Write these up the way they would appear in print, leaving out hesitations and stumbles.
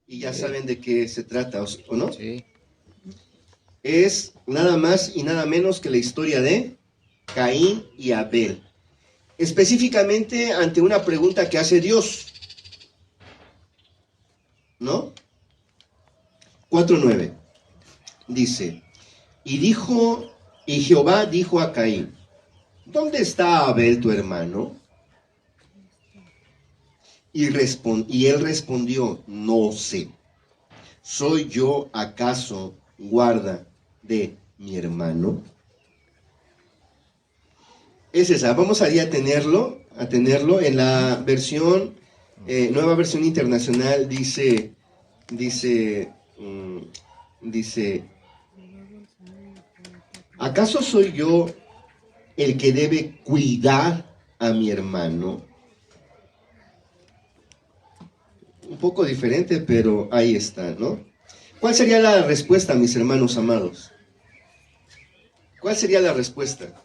Y ya saben de qué se trata, ¿o no? Sí. Es nada más y nada menos que la historia de Caín y Abel. Específicamente ante una pregunta que hace Dios, ¿no? 4:9 dice, y Jehová dijo a Caín, ¿dónde está Abel tu hermano? Y él respondió, no sé. ¿Soy yo acaso guarda de mi hermano? Es esa, vamos a tenerlo en la versión, nueva versión internacional, dice, ¿acaso soy yo el que debe cuidar a mi hermano? Un poco diferente, pero ahí está, ¿no? ¿Cuál sería la respuesta, mis hermanos amados? ¿Cuál sería la respuesta?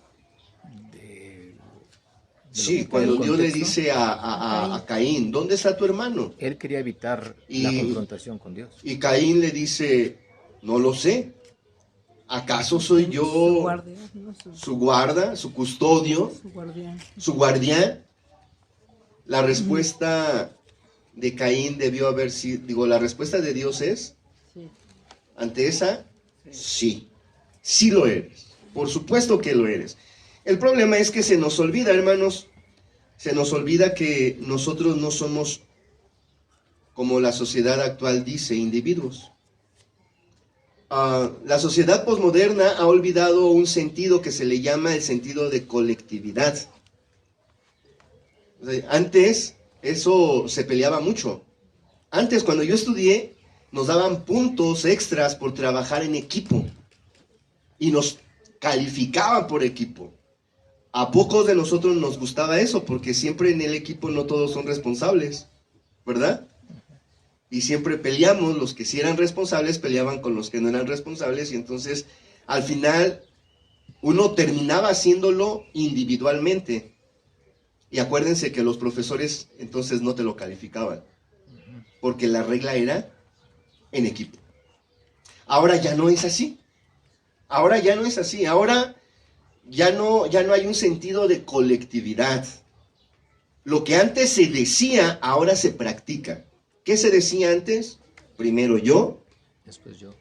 Sí, cuando Dios le dice a Caín, ¿dónde está tu hermano? Él quería evitar la confrontación con Dios. Y Caín le dice, no lo sé. ¿Acaso soy yo su guarda, su custodio, su guardián? La respuesta de Caín debió haber sido, la respuesta de Dios es, ante esa, sí, sí lo eres. Por supuesto que lo eres. El problema es que se nos olvida, hermanos, se nos olvida que nosotros no somos, como la sociedad actual dice, individuos. La sociedad posmoderna ha olvidado un sentido que se le llama el sentido de colectividad. O sea, antes eso se peleaba mucho. Antes, cuando yo estudié, nos daban puntos extras por trabajar en equipo y nos calificaban por equipo. A pocos de nosotros nos gustaba eso, porque siempre en el equipo no todos son responsables, ¿verdad? Y siempre peleamos, los que sí eran responsables peleaban con los que no eran responsables, y entonces al final uno terminaba haciéndolo individualmente. Y acuérdense que los profesores entonces no te lo calificaban, porque la regla era en equipo. Ahora ya no es así. Ahora ya no es así. Ahora ya no hay un sentido de colectividad. Lo que antes se decía, ahora se practica. ¿Qué se decía antes? Primero yo, después yo,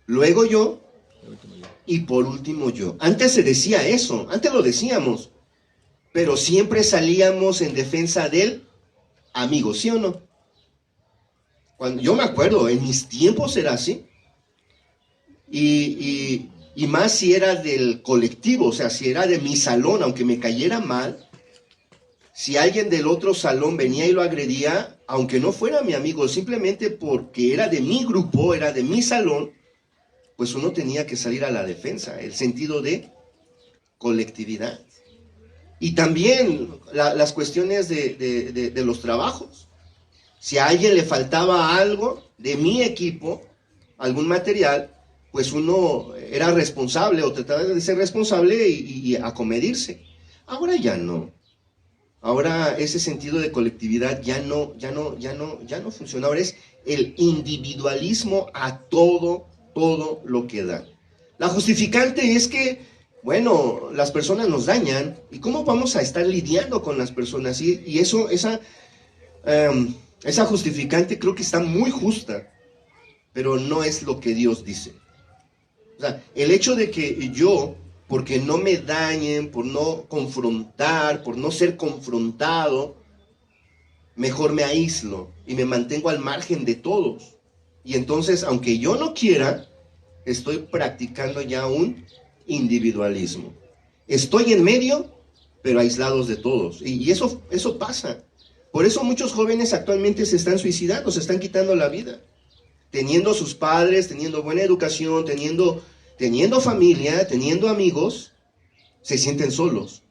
luego yo, yo. Y por último yo. Antes se decía eso, antes lo decíamos, pero siempre salíamos en defensa del amigo, ¿sí o no? Yo me acuerdo, en mis tiempos era así. Y más si era del colectivo, o sea, si era de mi salón, aunque me cayera mal, si alguien del otro salón venía y lo agredía, aunque no fuera mi amigo, simplemente porque era de mi grupo, era de mi salón, pues uno tenía que salir a la defensa, el sentido de colectividad. Y también las cuestiones de los trabajos. Si a alguien le faltaba algo de mi equipo, algún material, pues uno era responsable o trataba de ser responsable y acomedirse. Ahora ya no. Ahora ese sentido de colectividad ya no funciona. Ahora es el individualismo a todo lo que da. La justificante es que, bueno, las personas nos dañan. ¿Y cómo vamos a estar lidiando con las personas? Y esa justificante creo que está muy justa, pero no es lo que Dios dice. O sea, el hecho de que yo, porque no me dañen, por no confrontar, por no ser confrontado, mejor me aíslo y me mantengo al margen de todos. Y entonces, aunque yo no quiera, estoy practicando ya un individualismo. Estoy en medio, pero aislados de todos. Y eso pasa. Por eso muchos jóvenes actualmente se están suicidando, se están quitando la vida. Teniendo sus padres, teniendo buena educación, teniendo familia, teniendo amigos, se sienten solos.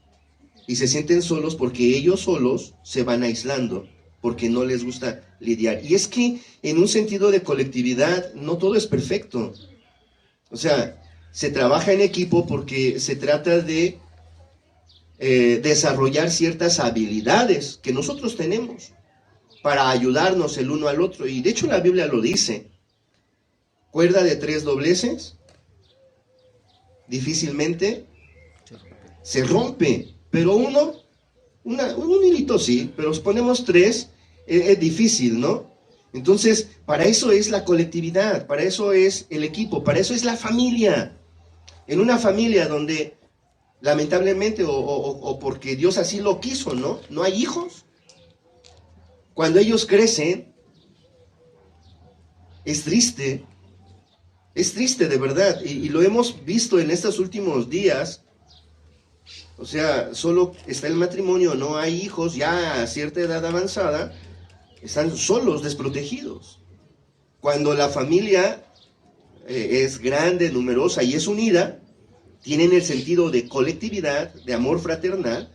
Y se sienten solos porque ellos solos se van aislando, porque no les gusta lidiar. Y es que en un sentido de colectividad no todo es perfecto. O sea, se trabaja en equipo porque se trata de desarrollar ciertas habilidades que nosotros tenemos para ayudarnos el uno al otro. Y de hecho la Biblia lo dice. Cuerda de 3 dobleces difícilmente se rompe, pero un hilito sí, pero si ponemos 3, es difícil, ¿no? Entonces, para eso es la colectividad, para eso es el equipo, para eso es la familia. En una familia donde lamentablemente o porque Dios así lo quiso, ¿no? No hay hijos. Cuando ellos crecen, es triste de verdad, y lo hemos visto en estos últimos días. O sea, solo está el matrimonio, no hay hijos, ya a cierta edad avanzada, están solos, desprotegidos. Cuando la familia es grande, numerosa y es unida, tienen el sentido de colectividad, de amor fraternal,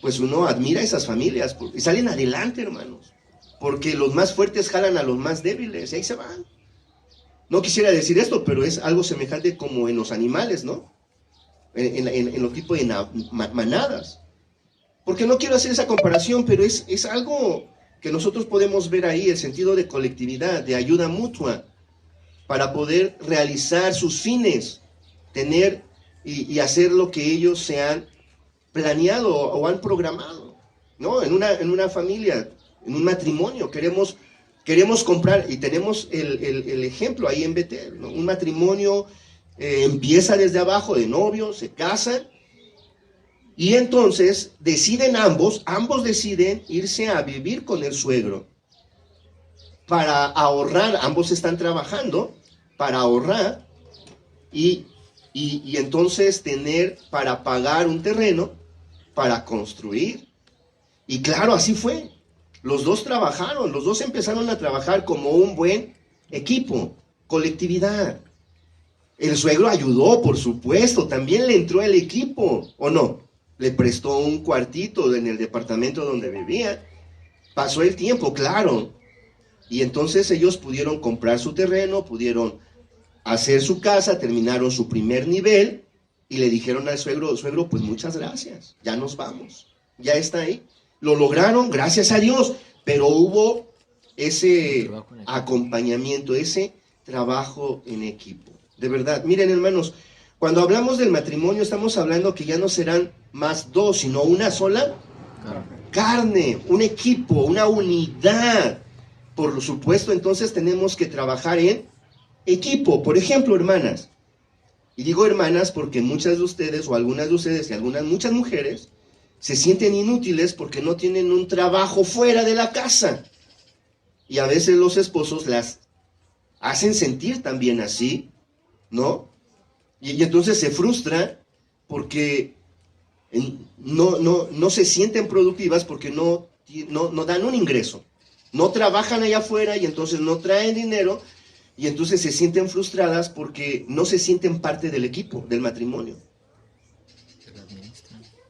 pues uno admira a esas familias y salen adelante, hermanos, porque los más fuertes jalan a los más débiles y ahí se van. No quisiera decir esto, pero es algo semejante como en los animales, ¿no? En los tipos de manadas. Porque no quiero hacer esa comparación, pero es algo que nosotros podemos ver ahí, el sentido de colectividad, de ayuda mutua, para poder realizar sus fines, tener y hacer lo que ellos se han planeado o han programado, ¿no? En una familia, en un matrimonio, queremos comprar, y tenemos el ejemplo ahí en Betel, ¿no? Un matrimonio empieza desde abajo de novios, se casan, y entonces deciden ambos deciden irse a vivir con el suegro para ahorrar. Ambos están trabajando para ahorrar y entonces tener para pagar un terreno para construir. Y claro, así fue. Los dos trabajaron, los dos empezaron a trabajar como un buen equipo, colectividad. El suegro ayudó, por supuesto, también le entró el equipo, ¿o no? Le prestó un cuartito en el departamento donde vivía. Pasó el tiempo, claro. Y entonces ellos pudieron comprar su terreno, pudieron hacer su casa, terminaron su primer nivel y le dijeron al suegro, pues muchas gracias, ya nos vamos, ya está ahí. Lo lograron, gracias a Dios, pero hubo ese acompañamiento, ese trabajo en equipo. De verdad, miren hermanos, cuando hablamos del matrimonio estamos hablando que ya no serán más dos, sino una sola carne, un equipo, una unidad. Por supuesto, entonces tenemos que trabajar en equipo. Por ejemplo, hermanas, y digo hermanas porque muchas de ustedes, o algunas de ustedes, y muchas mujeres, se sienten inútiles porque no tienen un trabajo fuera de la casa. Y a veces los esposos las hacen sentir también así, ¿no? Y entonces se frustran porque no se sienten productivas porque no dan un ingreso. No trabajan allá afuera y entonces no traen dinero y entonces se sienten frustradas porque no se sienten parte del equipo, del matrimonio.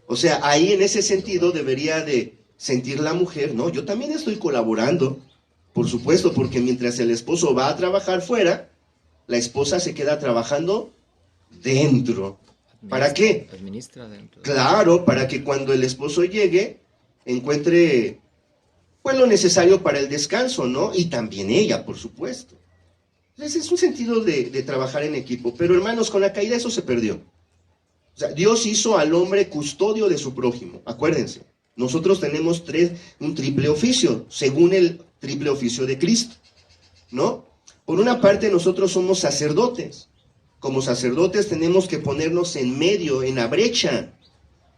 O sea, ahí en ese sentido debería de sentir la mujer, ¿no? Yo también estoy colaborando, por supuesto, porque mientras el esposo va a trabajar fuera, la esposa se queda trabajando dentro. ¿Para qué? Administra dentro. Claro, para que cuando el esposo llegue, encuentre pues lo necesario para el descanso, ¿no? Y también ella, por supuesto. Entonces es un sentido de trabajar en equipo. Pero hermanos, con la caída eso se perdió. O sea, Dios hizo al hombre custodio de su prójimo. Acuérdense, nosotros tenemos un triple oficio, según el triple oficio de Cristo, ¿no? Por una parte, nosotros somos sacerdotes. Como sacerdotes tenemos que ponernos en medio, en la brecha.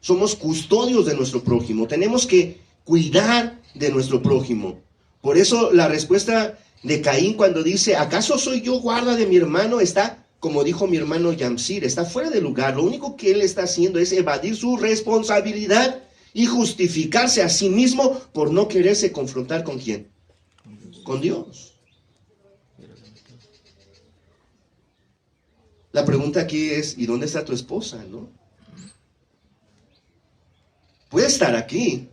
Somos custodios de nuestro prójimo. Tenemos que cuidar de nuestro prójimo. Por eso la respuesta de Caín cuando dice, ¿acaso soy yo guarda de mi hermano? Está, como dijo mi hermano Yamsir, está fuera de lugar. Lo único que él está haciendo es evadir su responsabilidad y justificarse a sí mismo por no quererse confrontar ¿con quién? Con Dios. La pregunta aquí es, ¿y dónde está tu esposa, no? Puede estar aquí,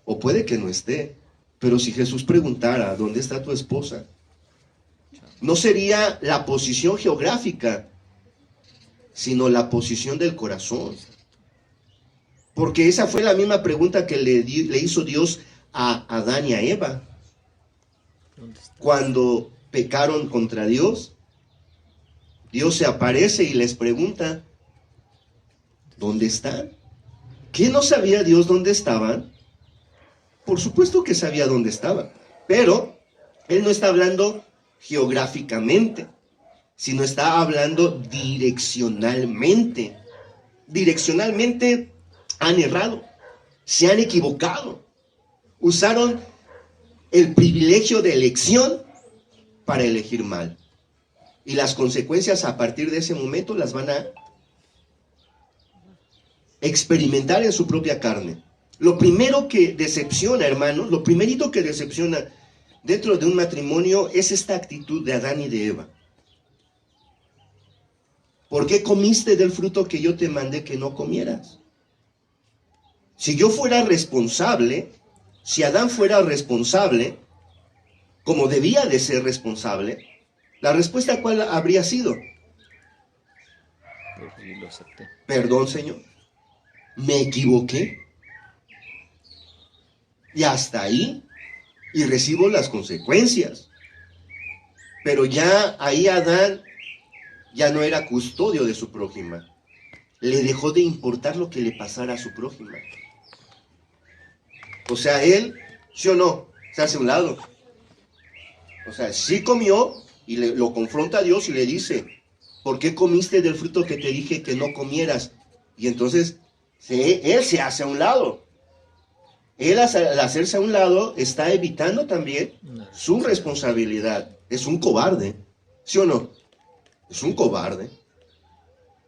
o puede que no esté, pero si Jesús preguntara, ¿dónde está tu esposa? No sería la posición geográfica, sino la posición del corazón. Porque esa fue la misma pregunta que le hizo Dios a Adán y a Eva. Cuando pecaron contra Dios, Dios se aparece y les pregunta, ¿dónde están? ¿Qué no sabía Dios dónde estaban? Por supuesto que sabía dónde estaban, pero Él no está hablando geográficamente, sino está hablando direccionalmente. Direccionalmente han errado, se han equivocado, usaron el privilegio de elección para elegir mal. Y las consecuencias a partir de ese momento las van a experimentar en su propia carne. Lo primero que decepciona, hermanos, lo primerito que decepciona dentro de un matrimonio es esta actitud de Adán y de Eva. ¿Por qué comiste del fruto que yo te mandé que no comieras? Si yo fuera responsable, si Adán fuera responsable, como debía de ser responsable, la respuesta ¿cuál habría sido? Pues lo acepté. Perdón, Señor, me equivoqué. Y hasta ahí, y recibo las consecuencias. Pero ya ahí Adán ya no era custodio de su prójima. Le dejó de importar lo que le pasara a su prójima. O sea, él, sí o no, se hace a un lado. O sea, sí comió y lo confronta a Dios y le dice, ¿por qué comiste del fruto que te dije que no comieras? Y entonces él se hace a un lado. Él al hacerse a un lado está evitando también su responsabilidad. Es un cobarde, ¿sí o no? Es un cobarde.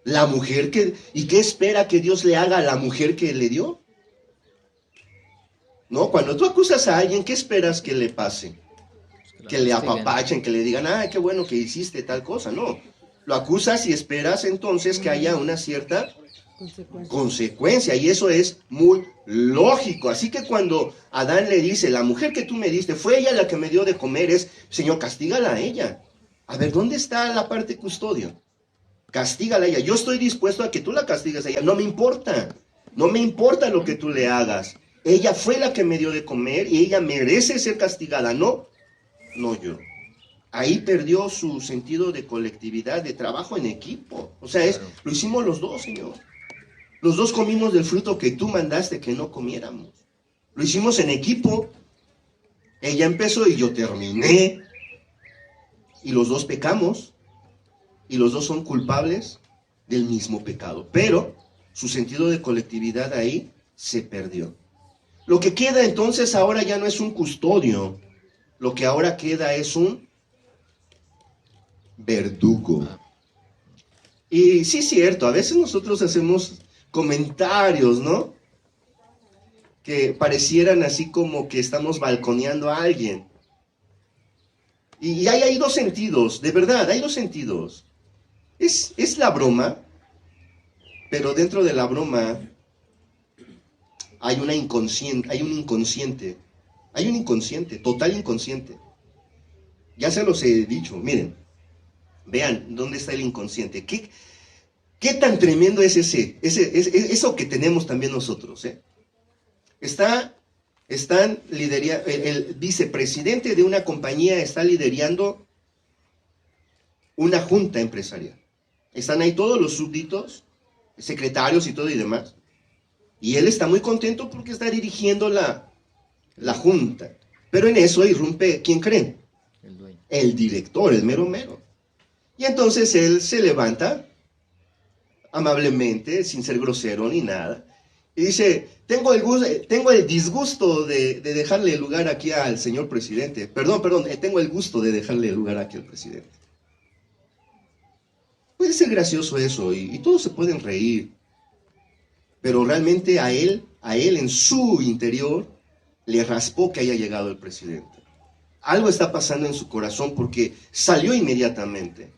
La mujer ¿y qué espera que Dios le haga a la mujer que le dio? No, cuando tú acusas a alguien, ¿qué esperas que le pase? Que le apapachen, que le digan, ay, qué bueno que hiciste tal cosa. No, lo acusas y esperas entonces que haya una cierta consecuencia, y eso es muy lógico. Así que cuando Adán le dice, la mujer que tú me diste, fue ella la que me dio de comer, Señor, castígala a ella. A ver, ¿dónde está la parte custodio? Castígala a ella. Yo estoy dispuesto a que tú la castigues a ella. No me importa. No me importa lo que tú le hagas. Ella fue la que me dio de comer y ella merece ser castigada. No yo. Ahí perdió su sentido de colectividad, de trabajo en equipo. O sea, lo hicimos los dos, Señor. Los dos comimos del fruto que tú mandaste que no comiéramos. Lo hicimos en equipo. Ella empezó y yo terminé. Y los dos pecamos. Y los dos son culpables del mismo pecado. Pero su sentido de colectividad ahí se perdió. Lo que queda entonces ahora ya no es un custodio. Lo que ahora queda es un verdugo. Y sí es cierto, a veces nosotros hacemos comentarios, ¿no? Que parecieran así como que estamos balconeando a alguien. Y hay dos sentidos, de verdad, hay dos sentidos. Es la broma, pero dentro de la broma hay un inconsciente, total inconsciente. Ya se los he dicho, miren, vean dónde está el inconsciente. ¿Qué tan tremendo es eso que tenemos también nosotros? El vicepresidente de una compañía está liderando una junta empresarial. Están ahí todos los súbditos, secretarios y todo y demás. Y él está muy contento porque está dirigiendo la junta. Pero en eso irrumpe, ¿quién creen? El dueño. El director, el mero mero. Y entonces él se levanta amablemente, sin ser grosero ni nada, y dice, tengo el disgusto de dejarle el lugar aquí al señor presidente. Perdón, tengo el gusto de dejarle el lugar aquí al presidente. Puede ser gracioso eso, y todos se pueden reír, pero realmente a él en su interior, le raspó que haya llegado el presidente. Algo está pasando en su corazón porque salió inmediatamente.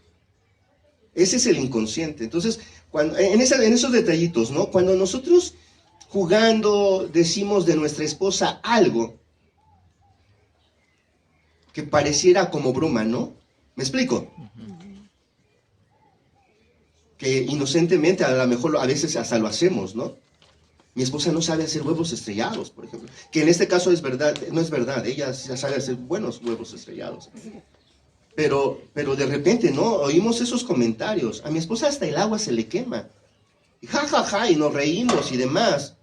Ese es el inconsciente. Entonces, en esos detallitos, ¿no? Cuando nosotros jugando decimos de nuestra esposa algo que pareciera como broma, ¿no? ¿Me explico? Que inocentemente a lo mejor a veces hasta lo hacemos, ¿no? Mi esposa no sabe hacer huevos estrellados, por ejemplo. Que en este caso es verdad, no es verdad, ella ya sabe hacer buenos huevos estrellados. Pero de repente, ¿no? Oímos esos comentarios. A mi esposa hasta el agua se le quema. Y ja, ja, ja, y nos reímos y demás.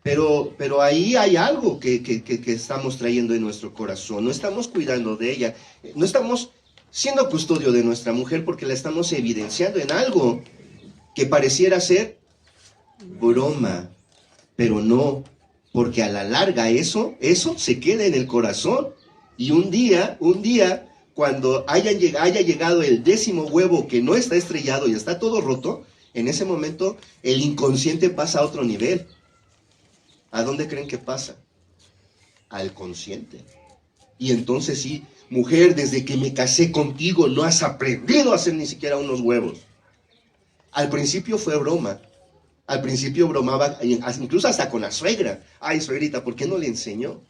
Pero ahí hay algo que estamos trayendo en nuestro corazón. No estamos cuidando de ella. No estamos siendo custodio de nuestra mujer porque la estamos evidenciando en algo que pareciera ser broma. Pero no, porque a la larga eso se queda en el corazón. Y un día, cuando haya llegado el 10º huevo que no está estrellado y está todo roto, en ese momento el inconsciente pasa a otro nivel. ¿A dónde creen que pasa? Al consciente. Y entonces sí, mujer, desde que me casé contigo no has aprendido a hacer ni siquiera unos huevos. Al principio fue broma. Al principio bromaba, incluso hasta con la suegra. Ay, suegrita, ¿por qué no le enseñó?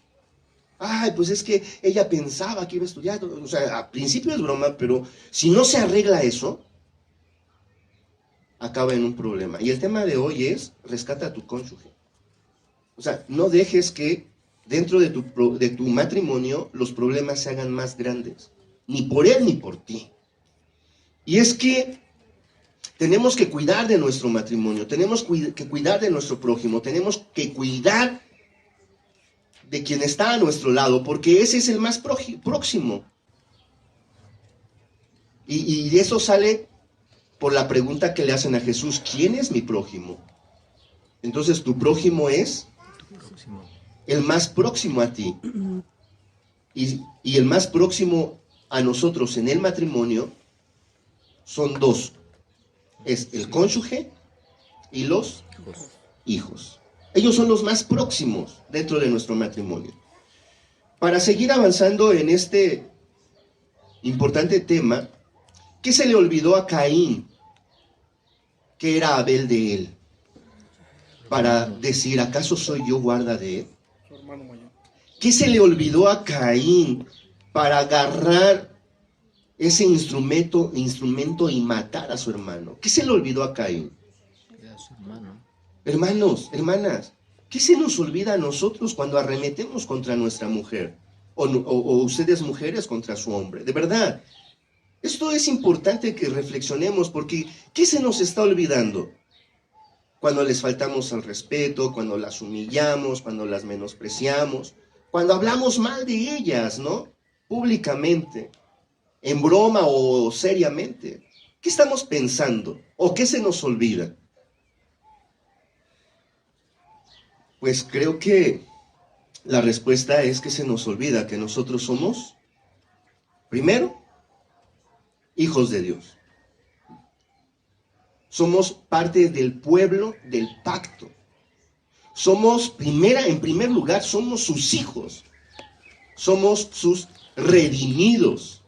Ay, pues es que ella pensaba que iba a estudiar. O sea, al principio es broma, pero si no se arregla eso, acaba en un problema. Y el tema de hoy es, rescata a tu cónyuge. O sea, no dejes que dentro de tu matrimonio los problemas se hagan más grandes. Ni por él ni por ti. Y es que tenemos que cuidar de nuestro matrimonio, tenemos que cuidar de nuestro prójimo, tenemos que cuidar de quien está a nuestro lado, porque ese es el más próximo. Y de eso sale por la pregunta que le hacen a Jesús, ¿quién es mi prójimo? Entonces tu prójimo es el más próximo a ti. Y el más próximo a nosotros en el matrimonio son dos. Es el cónyuge y los hijos. Ellos son los más próximos dentro de nuestro matrimonio. Para seguir avanzando en este importante tema, ¿qué se le olvidó a Caín? Que era Abel de él. Para decir, ¿acaso soy yo guarda de él? ¿Qué se le olvidó a Caín para agarrar ese instrumento y matar a su hermano? ¿Qué se le olvidó a Caín? Era su hermano. Hermanos, hermanas, ¿qué se nos olvida a nosotros cuando arremetemos contra nuestra mujer? O ustedes mujeres contra su hombre. De verdad, esto es importante que reflexionemos porque ¿qué se nos está olvidando? Cuando les faltamos al respeto, cuando las humillamos, cuando las menospreciamos, cuando hablamos mal de ellas, ¿no? Públicamente, en broma o seriamente. ¿Qué estamos pensando? ¿O qué se nos olvida? Pues creo que la respuesta es que se nos olvida que nosotros somos, primero, hijos de Dios. Somos parte del pueblo del pacto. Somos, en primer lugar, somos sus hijos. Somos sus redimidos.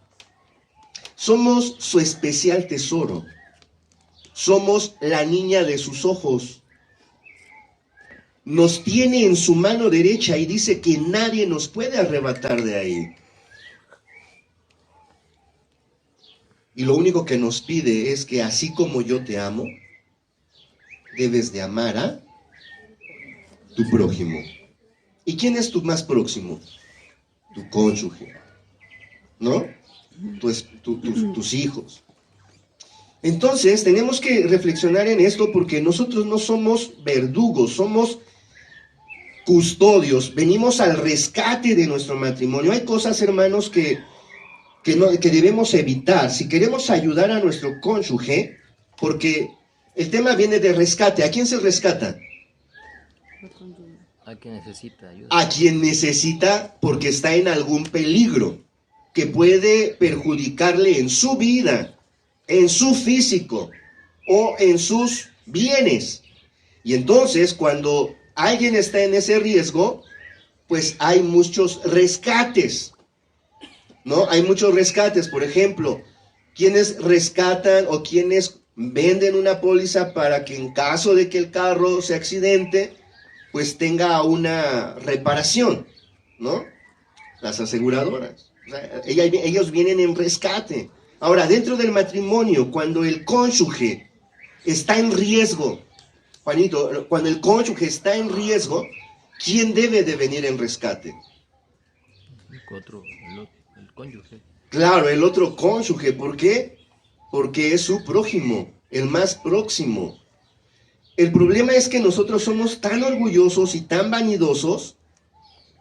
Somos su especial tesoro. Somos la niña de sus ojos. Nos tiene en su mano derecha y dice que nadie nos puede arrebatar de ahí. Y lo único que nos pide es que así como yo te amo, debes de amar a tu prójimo. ¿Y quién es tu más próximo? Tu cónyuge, ¿no? Tus hijos. Entonces tenemos que reflexionar en esto porque nosotros no somos verdugos, somos custodios, venimos al rescate de nuestro matrimonio. Hay cosas, hermanos, que debemos evitar si queremos ayudar a nuestro cónyuge, porque el tema viene de rescate. ¿A quién se rescata? A quien necesita ayuda. A quien necesita porque está en algún peligro que puede perjudicarle en su vida, en su físico o en sus bienes. Y entonces, cuando alguien está en ese riesgo, pues hay muchos rescates, ¿no? Hay muchos rescates. Por ejemplo, quienes rescatan o quienes venden una póliza para que en caso de que el carro se accidente, pues tenga una reparación, ¿no? Las aseguradoras. O sea, ellos vienen en rescate. Ahora, dentro del matrimonio, cuando el cónyuge está en riesgo, Juanito, cuando el cónyuge está en riesgo, ¿quién debe de venir en rescate? El cónyuge. Claro, el otro cónyuge. ¿Por qué? Porque es su prójimo, el más próximo. El problema es que nosotros somos tan orgullosos y tan vanidosos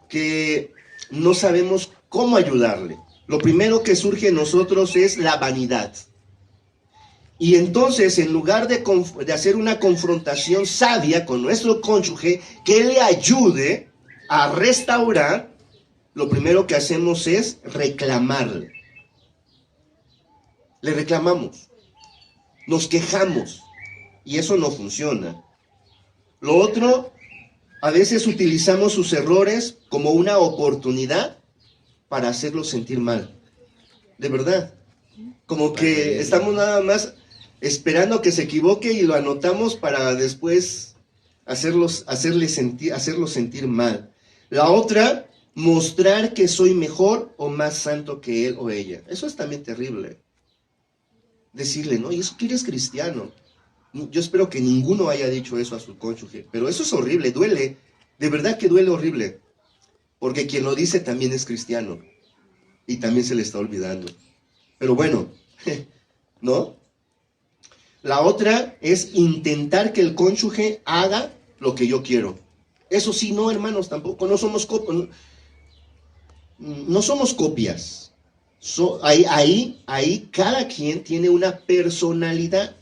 que no sabemos cómo ayudarle. Lo primero que surge en nosotros es la vanidad. Y entonces, en lugar de hacer una confrontación sabia con nuestro cónyuge que le ayude a restaurar, lo primero que hacemos es reclamarle. Le reclamamos, nos quejamos, y eso no funciona. Lo otro, a veces utilizamos sus errores como una oportunidad para hacerlo sentir mal. De verdad. Como que estamos nada más esperando que se equivoque y lo anotamos para después hacerlo sentir mal. La otra, mostrar que soy mejor o más santo que él o ella. Eso es también terrible. Decirle, no, y eso que eres cristiano. Yo espero que ninguno haya dicho eso a su cónyuge, pero eso es horrible, duele. De verdad que duele horrible. Porque quien lo dice también es cristiano. Y también se le está olvidando. Pero bueno, ¿no? La otra es intentar que el cónyuge haga lo que yo quiero. Eso sí, no, hermanos, tampoco. No somos copias. Ahí cada quien tiene una personalidad.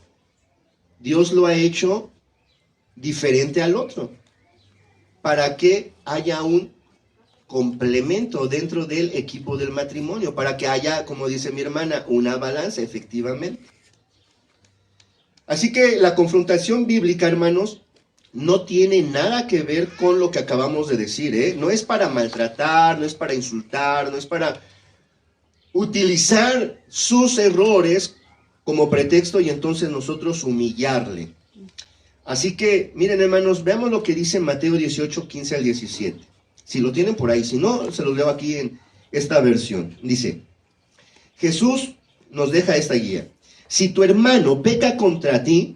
Dios lo ha hecho diferente al otro. Para que haya un complemento dentro del equipo del matrimonio. Para que haya, como dice mi hermana, una balanza, efectivamente. Así que la confrontación bíblica, hermanos, no tiene nada que ver con lo que acabamos de decir, ¿eh? No es para maltratar, no es para insultar, no es para utilizar sus errores como pretexto y entonces nosotros humillarle. Así que, miren, hermanos, veamos lo que dice Mateo 18, 15 al 17. Si lo tienen por ahí, si no, se los leo aquí en esta versión. Dice, Jesús nos deja esta guía. Si tu hermano peca contra ti,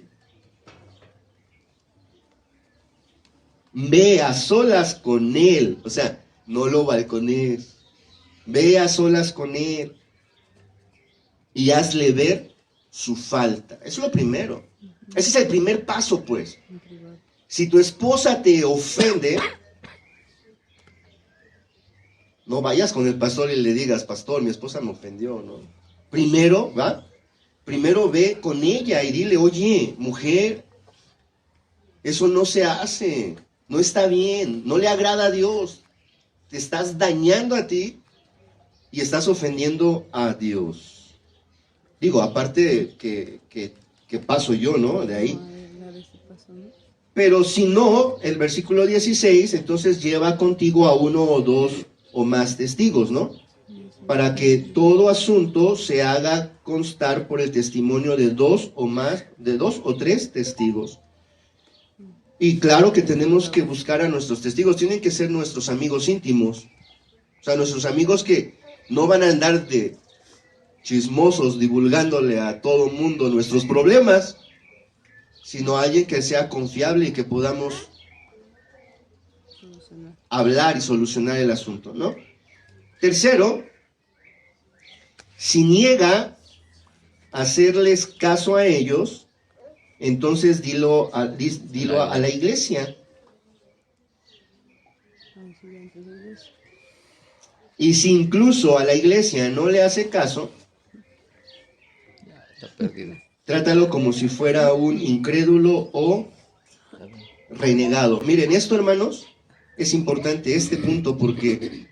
ve a solas con él. O sea, no lo balcones. Ve a solas con él y hazle ver su falta. Eso es lo primero. Ese es el primer paso, pues. Si tu esposa te ofende, no vayas con el pastor y le digas, pastor, mi esposa me ofendió, ¿no? Primero, ¿va? Primero ve con ella y dile, oye, mujer, eso no se hace, no está bien, no le agrada a Dios, te estás dañando a ti y estás ofendiendo a Dios. Digo, aparte que paso yo, ¿no? De ahí. Pero si no, el versículo 16, entonces lleva contigo a uno o dos o más testigos, ¿no? Para que todo asunto se haga constar por el testimonio de dos o tres testigos. Y claro que tenemos que buscar a nuestros testigos, tienen que ser nuestros amigos íntimos. O sea, nuestros amigos que no van a andar de chismosos divulgándole a todo mundo nuestros problemas, sino alguien que sea confiable y que podamos hablar y solucionar el asunto, ¿no? Tercero, si niega hacerles caso a ellos, entonces dilo a la iglesia. Y si incluso a la iglesia no le hace caso, Está perdido. trátalo como si fuera un incrédulo o renegado. Miren, esto, hermanos, es importante este punto porque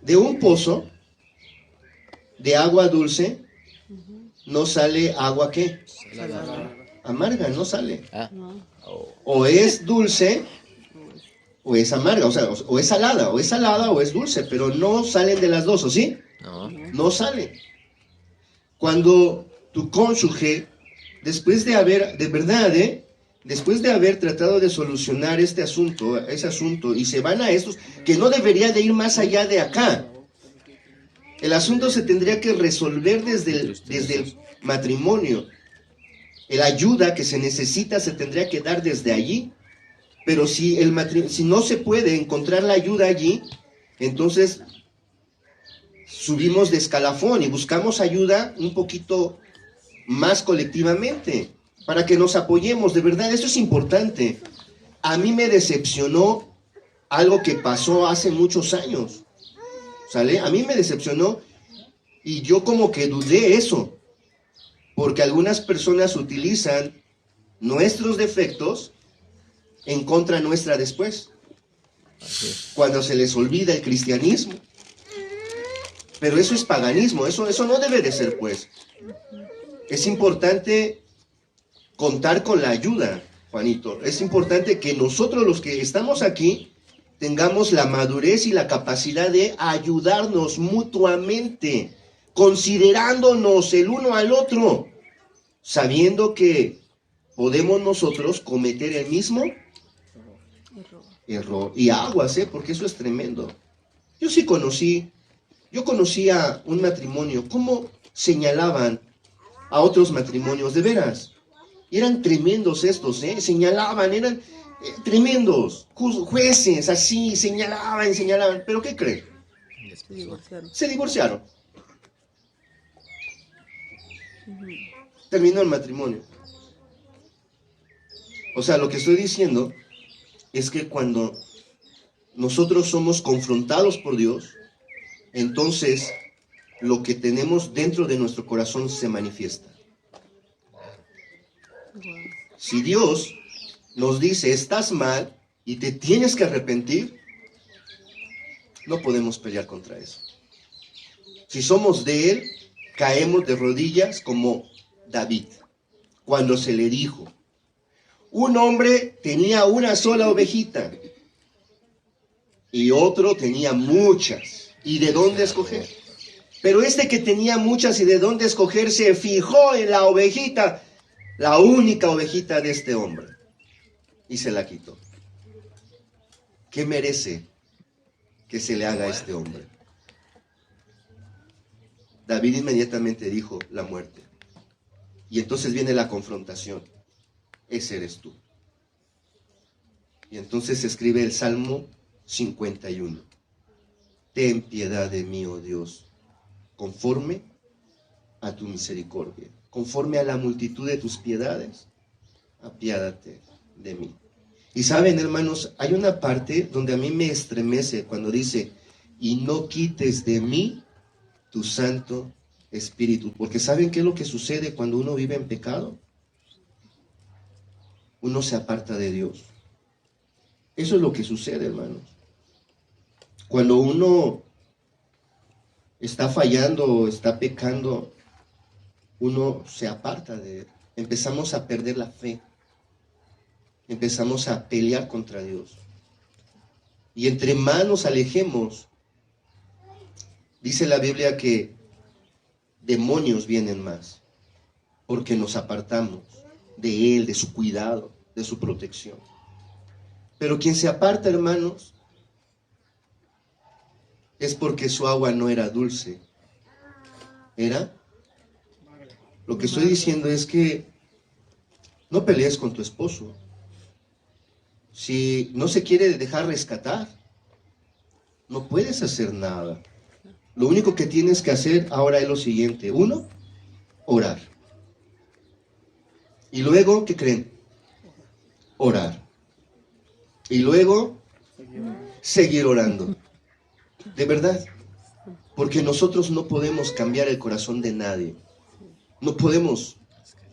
de un pozo de agua dulce no sale agua ¿qué? Amarga, no sale. O es dulce o es amarga, o sea, o es salada o es dulce, pero no salen de las dos, ¿o sí? No sale. Cuando tu cónyuge, después de haber, de verdad, después de haber tratado de solucionar ese asunto, y se van a estos, que no debería de ir más allá de acá. El asunto se tendría que resolver desde el matrimonio. La ayuda que se necesita se tendría que dar desde allí. Pero si si no se puede encontrar la ayuda allí, entonces subimos de escalafón y buscamos ayuda un poquito más colectivamente, para que nos apoyemos. De verdad, esto es importante. A mí me decepcionó algo que pasó hace muchos años, ¿sale? A mí me decepcionó y yo como que dudé eso, porque algunas personas utilizan nuestros defectos en contra nuestra después, cuando se les olvida el cristianismo. Pero eso es paganismo, eso no debe de ser, pues. Es importante contar con la ayuda, Juanito. Es importante que nosotros los que estamos aquí tengamos la madurez y la capacidad de ayudarnos mutuamente, considerándonos el uno al otro, sabiendo que podemos nosotros cometer el mismo error. Y aguas, porque eso es tremendo. Yo conocí a un matrimonio, cómo señalaban a otros matrimonios, de veras. Y eran tremendos estos, señalaban, eran tremendos, jueces, así, señalaban. ¿Pero qué creen? Se divorciaron. Terminó el matrimonio. O sea, lo que estoy diciendo es que cuando nosotros somos confrontados por Dios, entonces lo que tenemos dentro de nuestro corazón se manifiesta. Si Dios nos dice, estás mal y te tienes que arrepentir, no podemos pelear contra eso. Si somos de Él, caemos de rodillas como David, cuando se le dijo, un hombre tenía una sola ovejita y otro tenía muchas. ¿Y de dónde escoger? Pero este que tenía muchas y de dónde escoger se fijó en la ovejita, la única ovejita de este hombre, y se la quitó. ¿Qué merece que se le haga a este hombre? David inmediatamente dijo, la muerte. Y entonces viene la confrontación. Ese eres tú. Y entonces se escribe el Salmo 51. Ten piedad de mí, oh Dios, conforme a tu misericordia, conforme a la multitud de tus piedades, apiádate de mí. Y saben, hermanos, hay una parte donde a mí me estremece cuando dice, y no quites de mí tu Santo Espíritu. Porque ¿saben qué es lo que sucede cuando uno vive en pecado? Uno se aparta de Dios. Eso es lo que sucede, hermanos. Cuando uno está fallando, está pecando, uno se aparta de Él. Empezamos a perder la fe. Empezamos a pelear contra Dios. Y entre más nos alejemos, dice la Biblia que demonios vienen más, porque nos apartamos de Él, de su cuidado, de su protección. Pero quien se aparta, hermanos, es porque su agua no era dulce. Lo que estoy diciendo es que no pelees con tu esposo. Si no se quiere dejar rescatar, no puedes hacer nada. Lo único que tienes que hacer ahora es lo siguiente. 1, orar. Y luego, ¿qué creen? Orar. Y luego, seguir orando. De verdad. Porque nosotros no podemos cambiar el corazón de nadie. No podemos.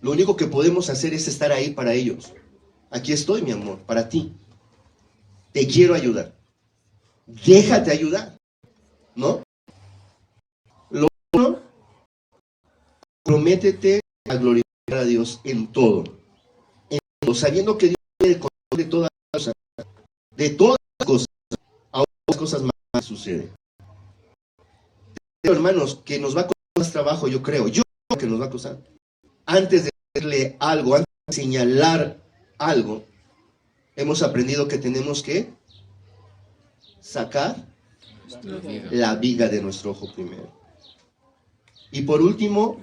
Lo único que podemos hacer es estar ahí para ellos. Aquí estoy, mi amor, para ti. Te quiero ayudar. Déjate ayudar. ¿No? Lo uno, prométete a glorificar a Dios en todo. En todo, sabiendo que Dios tiene el control de todas las cosas. De todas las cosas. Aún las cosas más suceden. Pero, hermanos, que nos va a costar más trabajo, yo creo que nos va a costar. Antes de hacerle algo, antes de señalar algo, hemos aprendido que tenemos que sacar la viga de nuestro ojo primero. Y por último,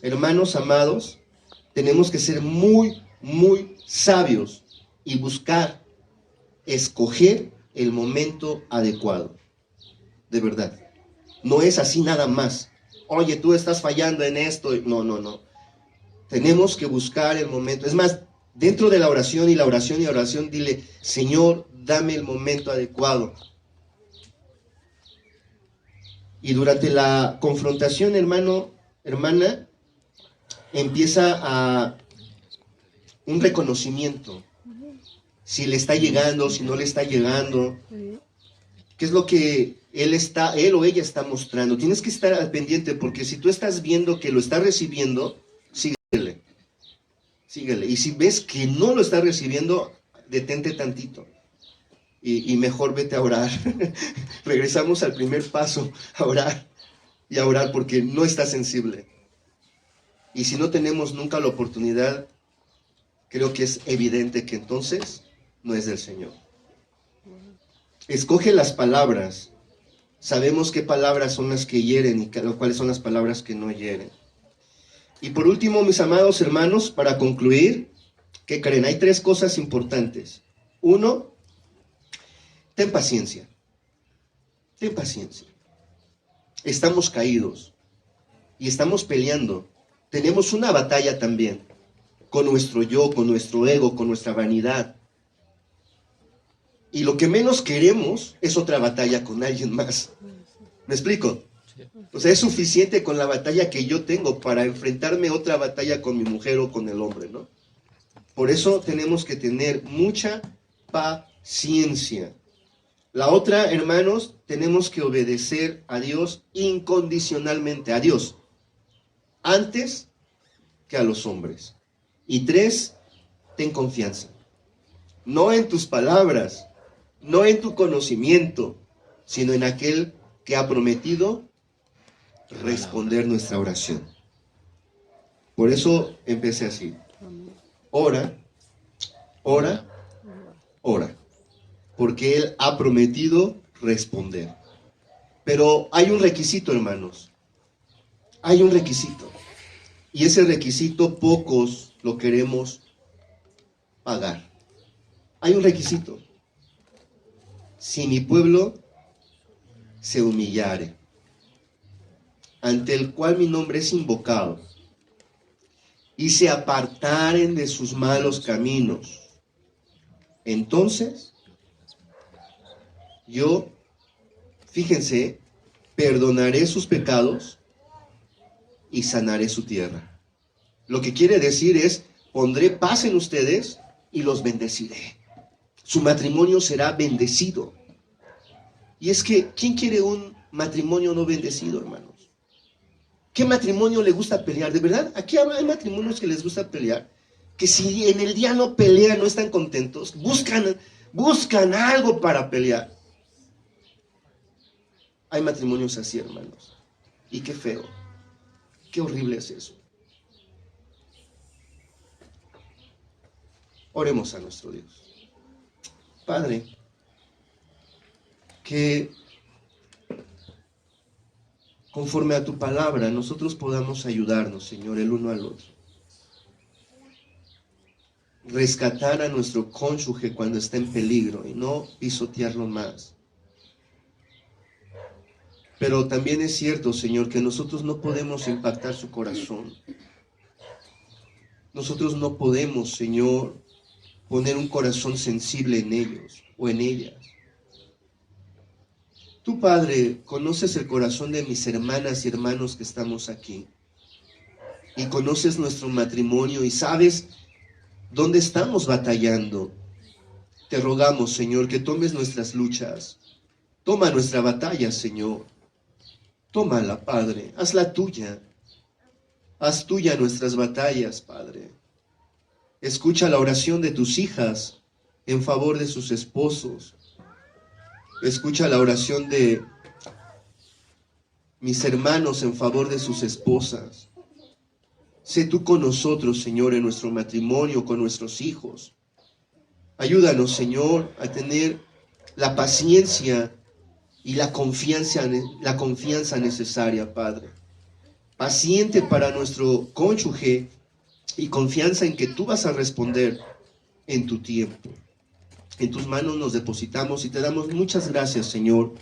hermanos amados, tenemos que ser muy, muy sabios y buscar, escoger el momento adecuado. De verdad. No es así nada más. Oye, tú estás fallando en esto. No, no, no. Tenemos que buscar el momento. Es más, dentro de la oración y la oración y la oración, dile, Señor, dame el momento adecuado. Y durante la confrontación, hermano, hermana, empieza a un reconocimiento. Si le está llegando, si no le está llegando. ¿Qué es lo que él o ella está mostrando? Tienes que estar al pendiente, porque si tú estás viendo que lo está recibiendo, síguele. Síguele. Y si ves que no lo está recibiendo, detente tantito. Y mejor vete a orar. Regresamos al primer paso, a orar. Y a orar porque no está sensible. Y si no tenemos nunca la oportunidad, creo que es evidente que entonces no es del Señor. Escoge las palabras. Sabemos qué palabras son las que hieren y cuáles son las palabras que no hieren. Y por último, mis amados hermanos, para concluir, ¿qué creen? Hay 3 cosas importantes. 1, ten paciencia. Ten paciencia. Estamos caídos y estamos peleando. Tenemos una batalla también con nuestro yo, con nuestro ego, con nuestra vanidad. Y lo que menos queremos es otra batalla con alguien más. ¿Me explico? O sea, es suficiente con la batalla que yo tengo para enfrentarme a otra batalla con mi mujer o con el hombre, ¿no? Por eso tenemos que tener mucha paciencia. La otra, hermanos, tenemos que obedecer a Dios incondicionalmente, a Dios, antes que a los hombres. Y 3, ten confianza. No en tus palabras, no en tu conocimiento, sino en aquel que ha prometido responder nuestra oración. Por eso empecé así. Ora, ora, ora. Porque Él ha prometido responder. Pero hay un requisito, hermanos. Hay un requisito. Y ese requisito pocos lo queremos pagar. Hay un requisito. Si mi pueblo se humillare, ante el cual mi nombre es invocado, y se apartaren de sus malos caminos, entonces yo, fíjense, perdonaré sus pecados y sanaré su tierra. Lo que quiere decir es, pondré paz en ustedes y los bendeciré. Su matrimonio será bendecido. Y es que, ¿quién quiere un matrimonio no bendecido, hermanos? ¿Qué matrimonio le gusta pelear? ¿De verdad? Aquí hay matrimonios que les gusta pelear, que si en el día no pelean, no están contentos, buscan algo para pelear. Hay matrimonios así, hermanos. Y qué feo, qué horrible es eso. Oremos a nuestro Dios. Padre, que conforme a tu palabra nosotros podamos ayudarnos, Señor, el uno al otro. Rescatar a nuestro cónyuge cuando está en peligro y no pisotearlo más. Pero también es cierto, Señor, que nosotros no podemos impactar su corazón. Nosotros no podemos, Señor, poner un corazón sensible en ellos o en ellas. Tú, Padre, conoces el corazón de mis hermanas y hermanos que estamos aquí. Y conoces nuestro matrimonio y sabes dónde estamos batallando. Te rogamos, Señor, que tomes nuestras luchas. Toma nuestra batalla, Señor. Tómala, Padre. Hazla tuya. Haz tuya nuestras batallas, Padre. Escucha la oración de tus hijas en favor de sus esposos. Escucha la oración de mis hermanos en favor de sus esposas. Sé tú con nosotros, Señor, en nuestro matrimonio, con nuestros hijos. Ayúdanos, Señor, a tener la paciencia y la confianza necesaria, Padre. Paciente para nuestro cónyuge y confianza en que tú vas a responder en tu tiempo. En tus manos nos depositamos y te damos muchas gracias, Señor.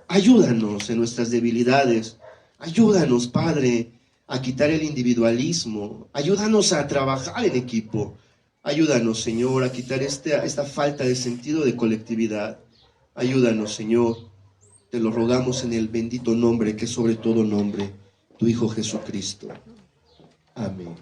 Ayúdanos en nuestras debilidades. Ayúdanos, Padre, a quitar el individualismo. Ayúdanos a trabajar en equipo. Ayúdanos, Señor, a quitar esta falta de sentido de colectividad. Ayúdanos, Señor. Te lo rogamos en el bendito nombre, que es sobre todo nombre, tu Hijo Jesucristo. Amén.